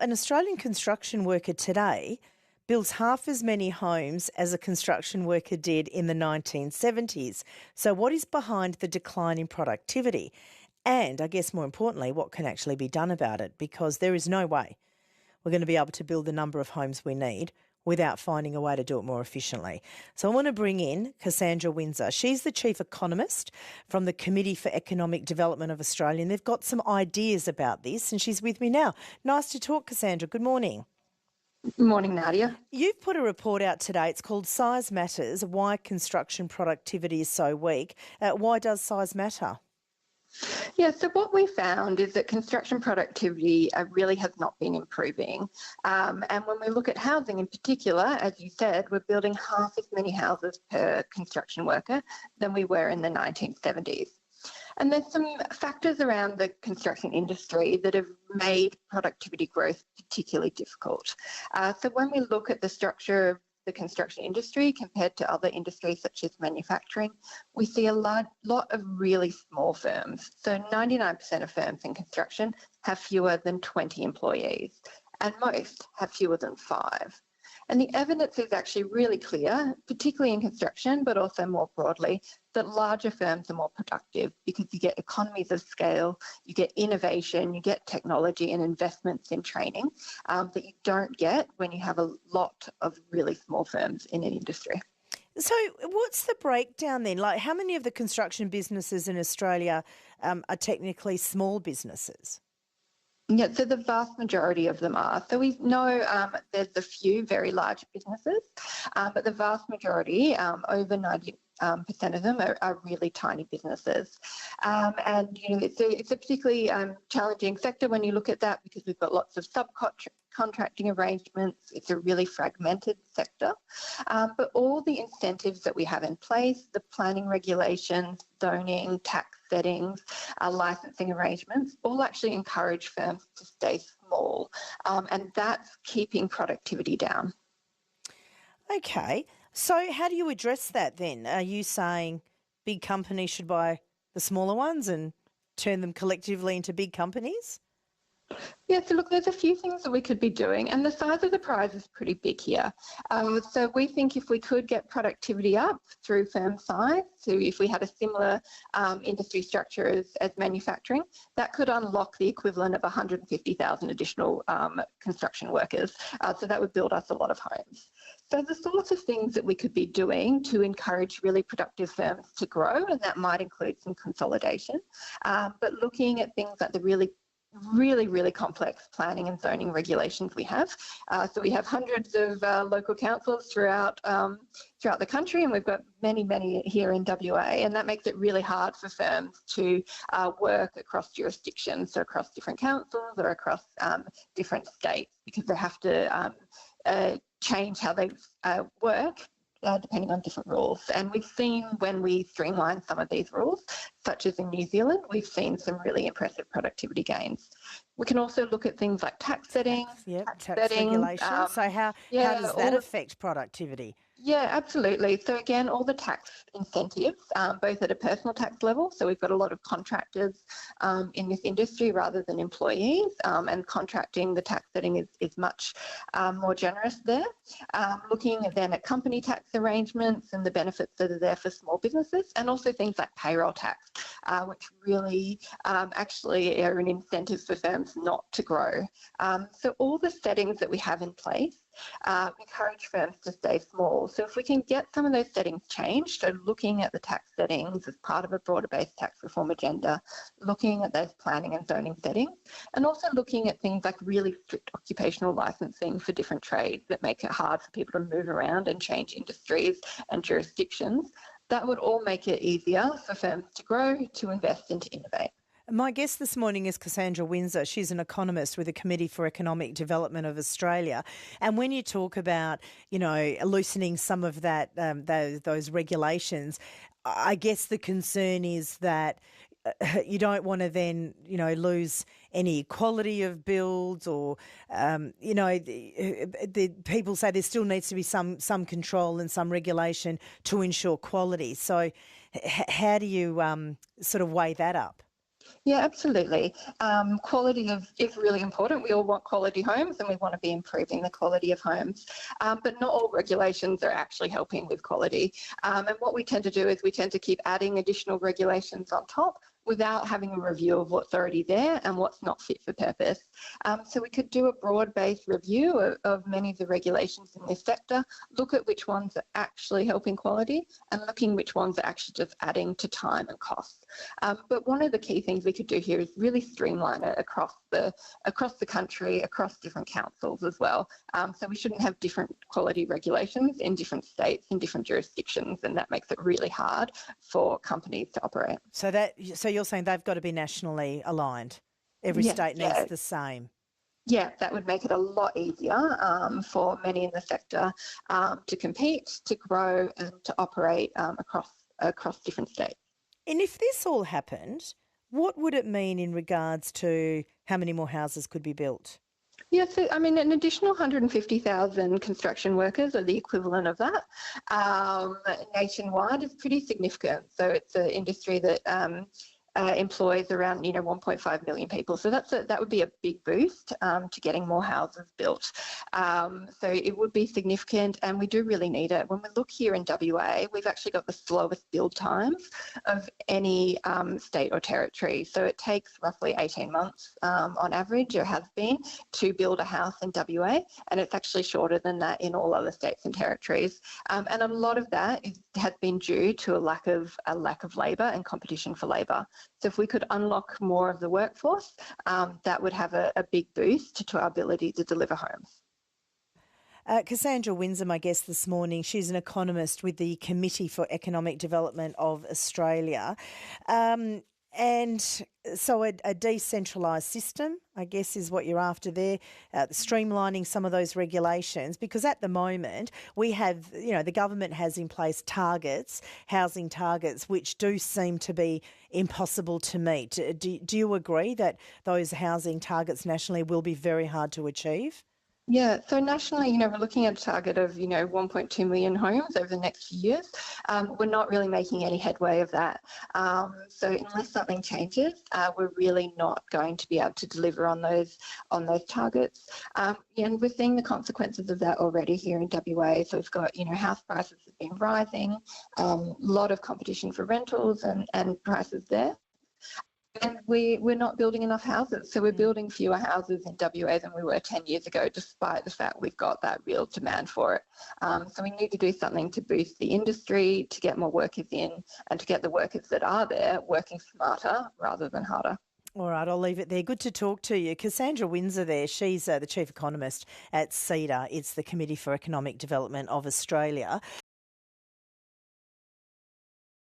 an Australian construction worker today builds half as many homes as a construction worker did in the 1970s. So what is behind the decline in productivity? And I guess more importantly, what can actually be done about it? Because there is no way we're going to be able to build the number of homes we need without finding a way to do it more efficiently. So I want to bring in Cassandra Windsor. She's the Chief Economist from the Committee for Economic Development of Australia, and they've got some ideas about this, and she's with me now. Nice to talk, Cassandra. Good morning. Morning, Nadia. You've put a report out today. It's called Size Matters, Why Construction Productivity is So Weak. Why does size matter? Yeah, so what we found is that construction productivity really has not been improving. And when we look at housing in particular, as you said, we're building half as many houses per construction worker than we were in the 1970s. And there's some factors around the construction industry that have made productivity growth particularly difficult. So when we look at the structure of the construction industry compared to other industries such as manufacturing, we see a lot of really small firms. So 99% of firms in construction have fewer than 20 employees, and most have fewer than 5. And the evidence is actually really clear, particularly in construction, but also more broadly, that larger firms are more productive because you get economies of scale, you get innovation, you get technology and investments in training that you don't get when you have a lot of really small firms in an industry. So what's the breakdown then? Like, how many of the construction businesses in Australia are technically small businesses? Yeah, so the vast majority of them are. So we know there's a few very large businesses, but the vast majority, over 90% of them are really tiny businesses. And, you know, it's a particularly challenging sector when you look at that because we've got lots of subcontracting arrangements. It's a really fragmented sector. But all the incentives that we have in place, the planning regulations, zoning, tax settings, licensing arrangements, all actually encourage firms to stay small. And that's keeping productivity down. Okay. So how do you address that then? Are you saying big companies should buy the smaller ones and turn them collectively into big companies? Yeah, so look, there's a few things that we could be doing, and the size of the prize is pretty big here. So we think if we could get productivity up through firm size, so if we had a similar industry structure as manufacturing, that could unlock the equivalent of 150,000 additional construction workers. So that would build us a lot of homes. So the sorts of things that we could be doing to encourage really productive firms to grow, and that might include some consolidation, but looking at things like the really complex planning and zoning regulations we have. So we have hundreds of local councils throughout the country, and we've got many here in WA, and that makes it really hard for firms to work across jurisdictions, so across different councils or across different states, because they have to change how they work depending on different rules. And we've seen when we streamline some of these rules, such as in New Zealand, we've seen some really impressive productivity gains. We can also look at things like tax setting, tax regulations. So how does that affect productivity? Yeah, absolutely. So again, all the tax incentives, both at a personal tax level, so we've got a lot of contractors in this industry rather than employees, and contracting, the tax setting is much more generous there. Looking then at company tax arrangements and the benefits that are there for small businesses, and also things like payroll tax, which really actually are an incentive for firms not to grow. So all the settings that we have in place encourage firms to stay small. So if we can get some of those settings changed, so looking at the tax settings as part of a broader-based tax reform agenda, looking at those planning and zoning settings, and also looking at things like really strict occupational licensing for different trades that make it hard for people to move around and change industries and jurisdictions, that would all make it easier for firms to grow, to invest and to innovate. My guest this morning is Cassandra Windsor. She's an economist with the Committee for Economic Development of Australia. And when you talk about, you know, loosening some of that those regulations, I guess the concern is that you don't want to then, you know, lose any quality of builds, or, you know, the people say there still needs to be some control and some regulation to ensure quality. So how do you sort of weigh that up? Yeah, absolutely. Quality is really important. We all want quality homes and we want to be improving the quality of homes. But not all regulations are actually helping with quality. And what we tend to do is we tend to keep adding additional regulations on top without having a review of what's already there and what's not fit for purpose. So we could do a broad-based review of many of the regulations in this sector, look at which ones are actually helping quality and looking which ones are actually just adding to time and costs. But one of the key things we could do here is really streamline it across the country, across different councils as well. So we shouldn't have different quality regulations in different states, in different jurisdictions, and that makes it really hard for companies to operate. So you're saying they've got to be nationally aligned. Every Yes, state needs yeah. the same. Yeah, that would make it a lot easier for many in the sector to compete, to grow, and to operate across different states. And if this all happened, what would it mean in regards to how many more houses could be built? Yeah, so I mean, an additional 150,000 construction workers, or the equivalent of that, nationwide is pretty significant. So it's an industry that employs around 1.5 million people. So that would be a big boost to getting more houses built. So it would be significant, and we do really need it. When we look here in WA, we've actually got the slowest build times of any state or territory. So it takes roughly 18 months on average, or has been, to build a house in WA, and it's actually shorter than that in all other states and territories. And a lot of that has been due to a lack of labour and competition for labour. So if we could unlock more of the workforce, that would have a big boost to our ability to deliver homes. Cassandra Windsor, my guest this morning, she's an economist with the Committee for Economic Development of Australia. And so a decentralised system, I guess, is what you're after there, streamlining some of those regulations, because at the moment we have, the government has in place targets, housing targets, which do seem to be impossible to meet. Do you agree that those housing targets nationally will be very hard to achieve? Yeah, so nationally, we're looking at a target of, 1.2 million homes over the next few years. We're not really making any headway of that. So unless something changes, we're really not going to be able to deliver on those targets. And we're seeing the consequences of that already here in WA. So we've got, house prices have been rising, a lot of competition for rentals and prices there. And we're not building enough houses. So we're building fewer houses in WA than we were 10 years ago, despite the fact we've got that real demand for it. So we need to do something to boost the industry, to get more workers in, and to get the workers that are there working smarter rather than harder. All right, I'll leave it there. Good to talk to you. Cassandra Windsor there, she's the Chief Economist at CEDA. It's the Committee for Economic Development of Australia.